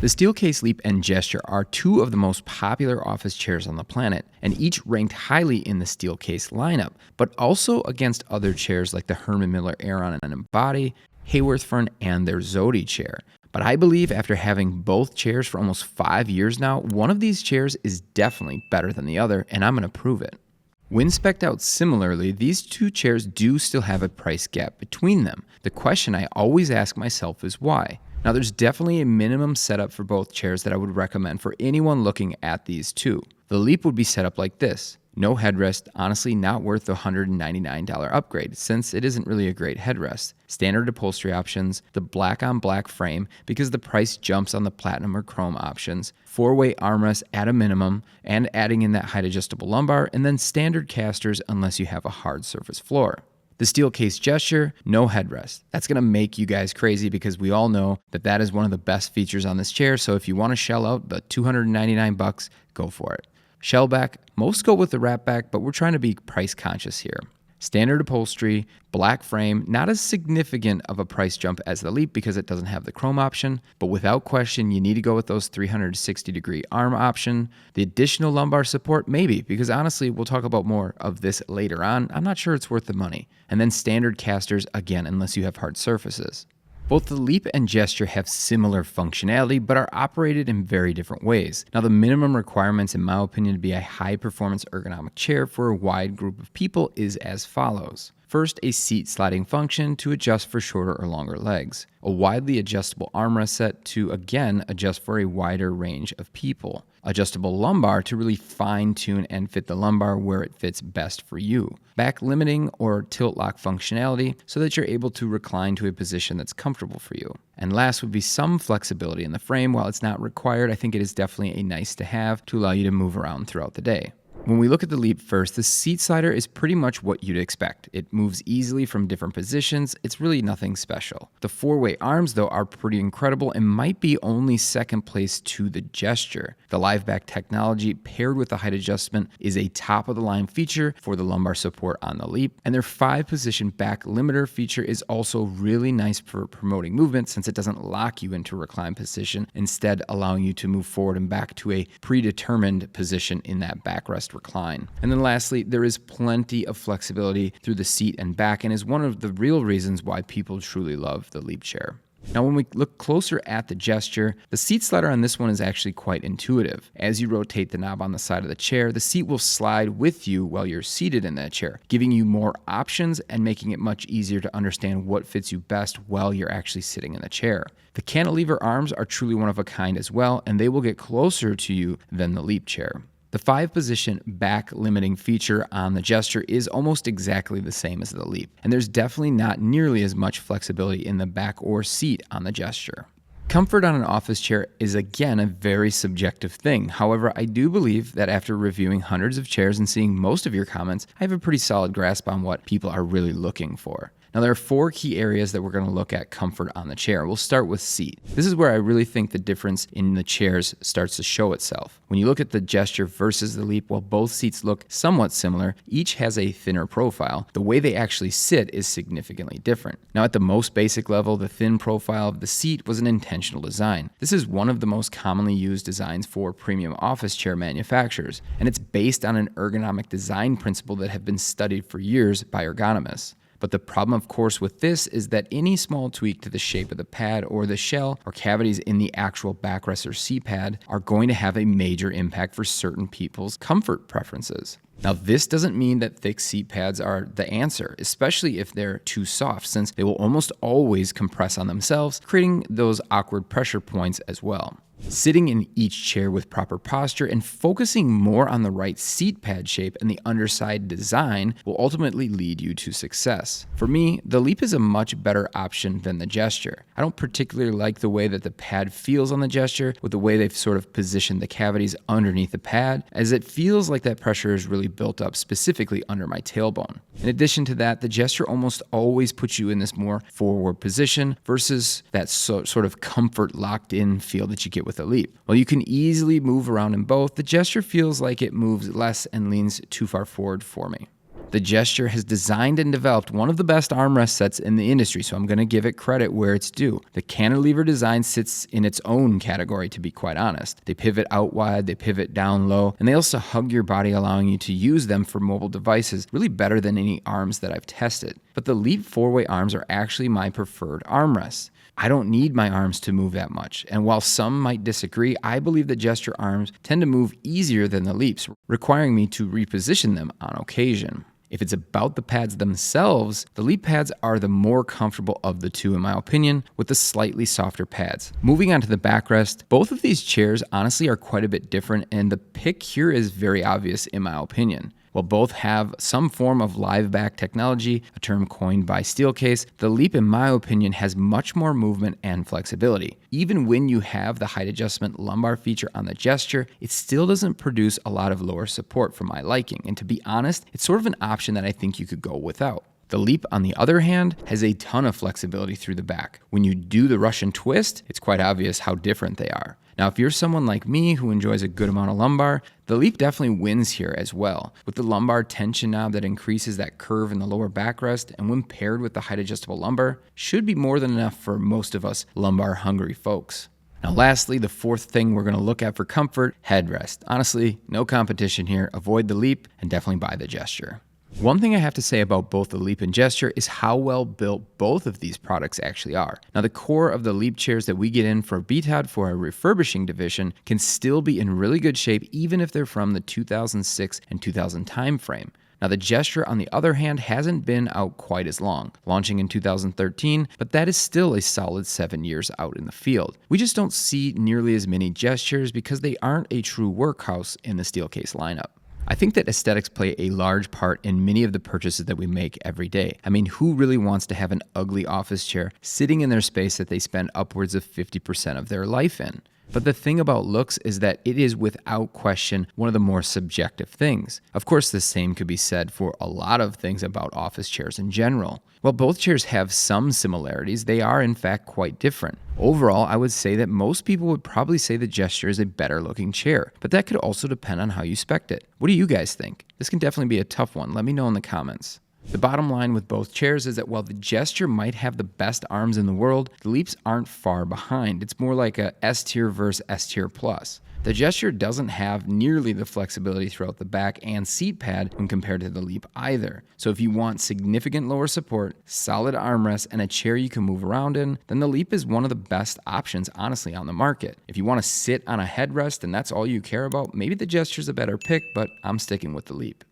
The Steelcase Leap and Gesture are two of the most popular office chairs on the planet, and each ranked highly in the Steelcase lineup, but also against other chairs like the Herman Miller Aeron and Embody, Hayworth Fern, and their Zodi chair. But I believe after having both chairs for almost 5 years now, one of these chairs is definitely better than the other, and I'm going to prove it. When spec'd out similarly, these two chairs do still have a price gap between them. The question I always ask myself is why? Now, there's definitely a minimum setup for both chairs that I would recommend for anyone looking at these two. The Leap would be set up like this. No headrest, honestly not worth the $199 upgrade since it isn't really a great headrest. Standard upholstery options, the black on black frame because the price jumps on the platinum or chrome options, 4-way armrest at a minimum, and adding in that height adjustable lumbar, and then standard casters unless you have a hard surface floor. The Steelcase Gesture, no headrest. That's going to make you guys crazy because we all know that that is one of the best features on this chair, so if you want to shell out the $299, go for it. Shell back, most go with the wrap back, but we're trying to be price conscious here. Standard upholstery, black frame, not as significant of a price jump as the Leap because it doesn't have the chrome option, but without question, you need to go with those 360-degree arm option. The additional lumbar support, maybe, because honestly, we'll talk about more of this later on. I'm not sure it's worth the money. And then standard casters, again, unless you have hard surfaces. Both the Leap and Gesture have similar functionality, but are operated in very different ways. Now, the minimum requirements, in my opinion, to be a high-performance ergonomic chair for a wide group of people is as follows. First, a seat sliding function to adjust for shorter or longer legs. A widely adjustable armrest set to, again, adjust for a wider range of people. Adjustable lumbar to really fine-tune and fit the lumbar where it fits best for you. Back limiting or tilt lock functionality so that you're able to recline to a position that's comfortable for you. And last would be some flexibility in the frame. While it's not required, I think it is definitely a nice to have to allow you to move around throughout the day. When we look at the Leap first, the seat slider is pretty much what you'd expect. It moves easily from different positions. It's really nothing special. The 4-way arms, though, are pretty incredible and might be only second place to the Gesture. The live back technology paired with the height adjustment is a top-of-the-line feature for the lumbar support on the Leap, and their 5-position back limiter feature is also really nice for promoting movement since it doesn't lock you into a reclined position, instead allowing you to move forward and back to a predetermined position in that backrest recline. And then lastly, there is plenty of flexibility through the seat and back and is one of the real reasons why people truly love the Leap chair. Now, when we look closer at the Gesture, the seat slider on this one is actually quite intuitive. As you rotate the knob on the side of the chair, the seat will slide with you while you're seated in that chair, giving you more options and making it much easier to understand what fits you best while you're actually sitting in the chair. The cantilever arms are truly one of a kind as well, and they will get closer to you than the Leap chair. The 5-position back limiting feature on the Gesture is almost exactly the same as the Leap, and there's definitely not nearly as much flexibility in the back or seat on the Gesture. Comfort on an office chair is again a very subjective thing. However, I do believe that after reviewing hundreds of chairs and seeing most of your comments, I have a pretty solid grasp on what people are really looking for. Now, there are 4 key areas that we're going to look at comfort on the chair. We'll start with seat. This is where I really think the difference in the chairs starts to show itself. When you look at the Gesture versus the Leap, while both seats look somewhat similar, each has a thinner profile. The way they actually sit is significantly different. Now, at the most basic level, the thin profile of the seat was an intentional design. This is one of the most commonly used designs for premium office chair manufacturers, and it's based on an ergonomic design principle that have been studied for years by ergonomists. But the problem, of course, with this is that any small tweak to the shape of the pad or the shell or cavities in the actual backrest or seat pad are going to have a major impact for certain people's comfort preferences. Now, this doesn't mean that thick seat pads are the answer, especially if they're too soft, since they will almost always compress on themselves, creating those awkward pressure points as well. Sitting in each chair with proper posture and focusing more on the right seat pad shape and the underside design will ultimately lead you to success. For me, the Leap is a much better option than the Gesture. I don't particularly like the way that the pad feels on the Gesture with the way they've sort of positioned the cavities underneath the pad, as it feels like that pressure is really built up specifically under my tailbone. In addition to that, the Gesture almost always puts you in this more forward position versus that sort of comfort locked in feel that you get with the Leap. While you can easily move around in both, the Gesture feels like it moves less and leans too far forward for me. The Gesture has designed and developed one of the best armrest sets in the industry, so I'm going to give it credit where it's due. The cantilever design sits in its own category, to be quite honest. They pivot out wide, they pivot down low, and they also hug your body, allowing you to use them for mobile devices really better than any arms that I've tested. But the Leap 4-way arms are actually my preferred armrests. I don't need my arms to move that much, and while some might disagree, I believe the Gesture arms tend to move easier than the Leaps, requiring me to reposition them on occasion. If it's about the pads themselves, the Leap pads are the more comfortable of the two in my opinion, with the slightly softer pads. Moving on to the backrest, both of these chairs honestly are quite a bit different, and the pick here is very obvious in my opinion. While both have some form of live back technology, a term coined by Steelcase, the Leap, in my opinion, has much more movement and flexibility. Even when you have the height adjustment lumbar feature on the Gesture, it still doesn't produce a lot of lower support for my liking, and to be honest, it's sort of an option that I think you could go without. The Leap, on the other hand, has a ton of flexibility through the back. When you do the Russian twist, it's quite obvious how different they are. Now, if you're someone like me who enjoys a good amount of lumbar, the Leap definitely wins here as well, with the lumbar tension knob that increases that curve in the lower backrest, and when paired with the height adjustable lumbar, should be more than enough for most of us lumbar hungry folks. Now lastly, the fourth thing we're going to look at for comfort, headrest. Honestly, no competition here. Avoid the Leap and definitely buy the Gesture. One thing I have to say about both the Leap and Gesture is how well built both of these products actually are. Now, the core of the Leap chairs that we get in for BTOD for a refurbishing division can still be in really good shape even if they're from the 2006 and 2000 timeframe. Now, the Gesture, on the other hand, hasn't been out quite as long, launching in 2013, but that is still a solid 7 years out in the field. We just don't see nearly as many Gestures because they aren't a true workhorse in the Steelcase lineup. I think that aesthetics play a large part in many of the purchases that we make every day. I mean, who really wants to have an ugly office chair sitting in their space that they spend upwards of 50% of their life in? But the thing about looks is that it is without question one of the more subjective things. Of course, the same could be said for a lot of things about office chairs in general. While both chairs have some similarities, they are in fact quite different. Overall, I would say that most people would probably say the Gesture is a better looking chair, but that could also depend on how you spec it. What do you guys think? This can definitely be a tough one. Let me know in the comments. The bottom line with both chairs is that while the Gesture might have the best arms in the world, the Leaps aren't far behind. It's more like a S tier versus S tier plus. The Gesture doesn't have nearly the flexibility throughout the back and seat pad when compared to the Leap either. So if you want significant lower support, solid armrests, and a chair you can move around in, then the Leap is one of the best options honestly on the market. If you want to sit on a headrest and that's all you care about, maybe the Gesture's a better pick, but I'm sticking with the Leap.